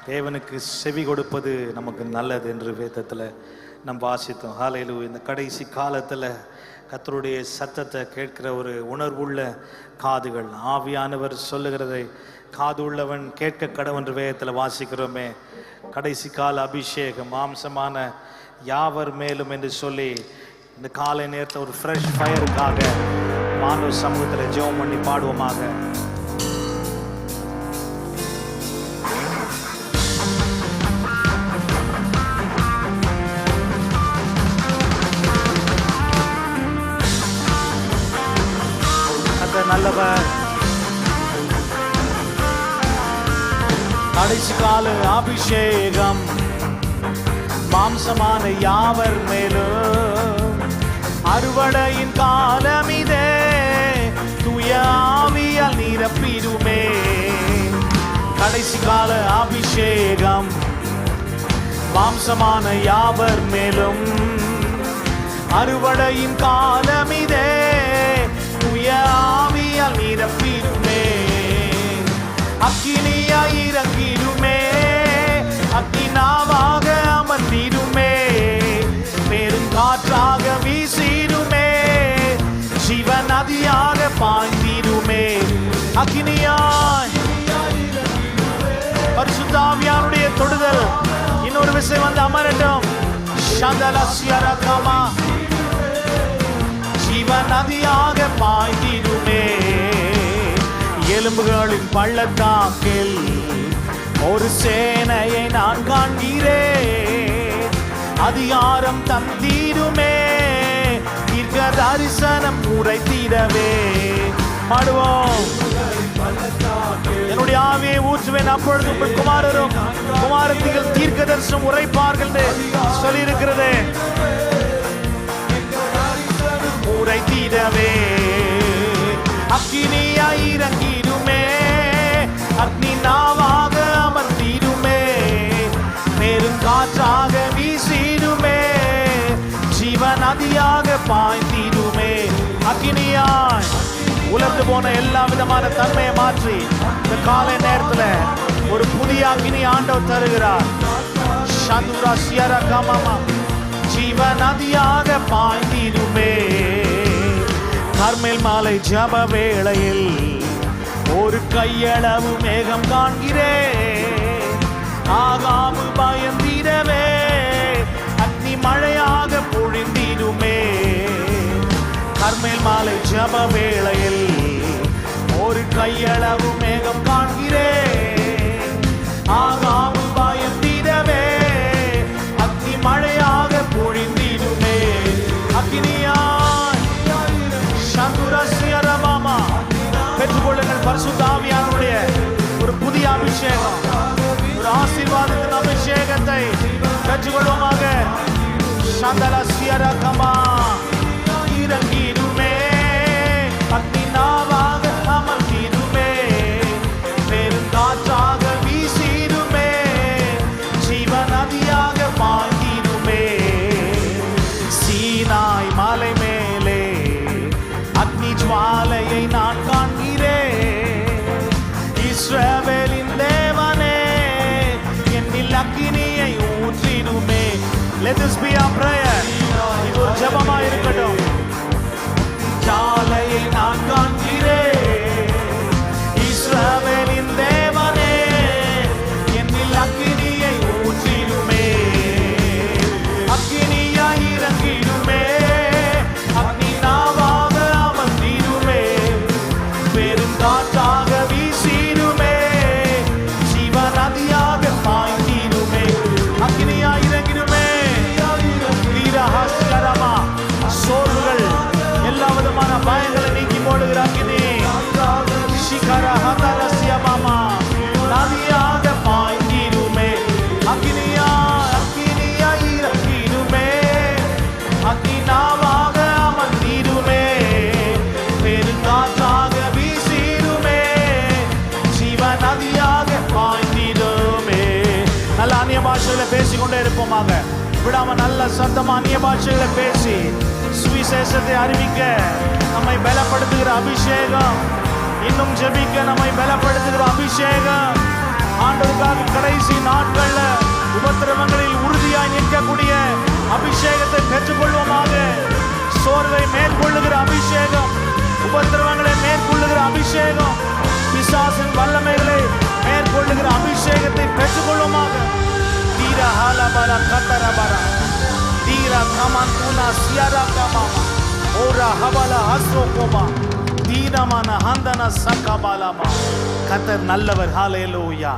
தேவனுக்கு செவி கொடுப்பது நமக்கு நல்லது என்று வேதத்தில் நம்ம வாசித்தோம். ஹல்லேலூயா. இந்த கடைசி காலத்தில் கர்த்தருடைய சத்தத்தை கேட்கிற ஒரு உணர்வுள்ள காதுகள், ஆவியானவர் சொல்லுகிறதை காது உள்ளவன் கேட்க கடவுள் என்று வேதத்தில் வாசிக்கிறோமே. கடைசி கால அபிஷேகம் மாம்சமான யாவர் மேலும் என்று சொல்லி இந்த காலை நேரத்தை ஒரு ஃப்ரெஷ் ஃபயருக்காக மாணவ சமூகத்தில் ஜெபம் பண்ணி பாடுவோமாக. நல்லவர், கடைசி கால அபிஷேகம் மாம்சமான யாவர் மேலும், அறுவடையின் காலம் இதே, தூய ஆவியால் நிரப்பிடுமே. கடைசி கால அபிஷேகம் மாம்சமான யாவர் மேலும், அறுவடையின் காலம் இதே, தூய ஆவியால் நிரப்பிடுமே. அக்கினியாய் இறங்கிடுமே, அக்கினாவாக அமர்ந்திடுமே, பெருங்காற்றாக வீசிடுமே, ஜீவ நதியாக பாய்ந்திடுமே. அக்கினியாய் பரிசுத்த ஆவியானுடைய தொடுதல் இன்னொரு விஷயம் வந்து அமரட்டும். சந்தலஸ்யரகமா ஜீவ நதியாக பாய்ந்திடுமே. எலும்புகளின் பள்ளத்தாக்கில் ஒரு சேனையை நான் காண்கிறேன், அதிகாரம் தந்திடுமே, தீர்க்க தரிசனம் உரைத்திடவே. பாடுவோம். என்னுடைய ஆவியை ஊற்றுவேன், அப்பொழுது உங்கள் குமாரரும் குமாரத்திகள் தீர்க்க தரிசனம் உரைப்பார்கள் சொல்லி இருக்கிறது. உரைத்திடவே அக்கினியாய் இறங்கிடுமே, அக்னி நாவாக அமர்ந்திடுமே, பெருங்காற்றாக வீசிடுமே, ஜீவ நதியாக பாய்ந்திடுமே. அக்கினியாய் உலர்ந்து போன எல்லா விதமான தன்மையை மாற்றி இந்த காலை நேரத்தில் ஒரு புதிய அக்கினி ஆண்டவர் தருகிறார். சந்துரா சியரா கமாமா ஜீவ நதியாக பாய்ந்திடுமே. கர்மேல் மாலை ஜப வேளையில் ஒரு கையளவு மேகம் காண்கிறேன், ஆகாமு பயந்திடவே, அக்னி மழையாக பொழிந்திடுமே. கர்மேல் மாலை ஜப வேளையில் ஒரு கையளவு மேகம் காண்கிறேன், ஆகாமு பயந்திடவே, அக்னி மழையாக பொழிந்திடுமே. அக்னியாய் சந்துரஸ்யரமாமா பெற்றுக்கொள்ளுங்கள். பரிசுத்த ஆவியானுடைய ஒரு புதிய அபிஷேகம், ஒரு ஆசீர்வாதத்தின் அபிஷேகத்தை பெற்றுக்கொள்வோமாக. சந்தலஸ்யரகமா இறங்கிடுமே, அக்னி நாவாக அமர்ந்திடுமே, பெருங்காற்றாக வீசிடுமே, ஜீவ நதியாக பாய்ந்திடுமே. சீனாய் மலை மேலே அக்னி ஜுவாலையை நான் காண்கிறேன், இஸ்ரவேலின் தேவனே என்னில் அக்கினியை ஊற்றிடுமே. Let this be our prayer. இது ஒரு ஜெபமா இருக்கட்டும். ஜாலையை நான் காண்கிறேன், இஸ்ரவேலின் தேவனே என்னில் அக்கினியை ஊற்றிடுமே. அக்கினியாய் இறங்கிடுமே, அக்னி நாவாக அமர்ந்திடுமே, பெருங்காற்றாக வீசிடுமே, ஜீவ நதியாக பாய்ந்திடுமே. அக்கினியாய் இறங்கிடுமே. சோர்வுகள் எல்லா விதமான பயங்களை நீக்கி போடுகிற அக்கினி நதியாக பாய்ந்திடுமே. அக்கினியா அக்கினியா இறங்கிடுமே, அக்னி நாவாக அமர்ந்திடுமே, பெருங்காற்றாக வீசிடுமே, ஜீவ நதியாக பாய்ந்திடுமே. நல்ல அந்நிய பாஷையில பேசிக்கொண்டே இருப்போமாக. விடாம நல்ல சத்தமா அந்நிய பாஷைகளை பேசி சுவிசேஷத்தை அறிவிக்க நம்மை பலப்படுத்துகிற அபிஷேகம், இன்னும் ஜெபிக்க நம்மை பலப்படுத்துகிற அபிஷேகம், ஆண்டவருக்காக கடைசி நாட்கள் அபிஷேகம், உபத்திரவங்களை மேற்கொள்ளுகிற அபிஷேகம், பிசாசின் வல்லமைகளை மேற்கொள்ளுகிற அபிஷேகத்தை பெற்றுக்கொள்ளுமாக. தீரா ஹாலபாரா கத்தரபாரா தீரா கமாந்தூனா சியாரா கமாமா ஓரா ஹபாலா ஹஸ்ரோகோமா தீனமான ஹந்தன சகபாலாமா. கத்தர் நல்லவர். ஹalleluya.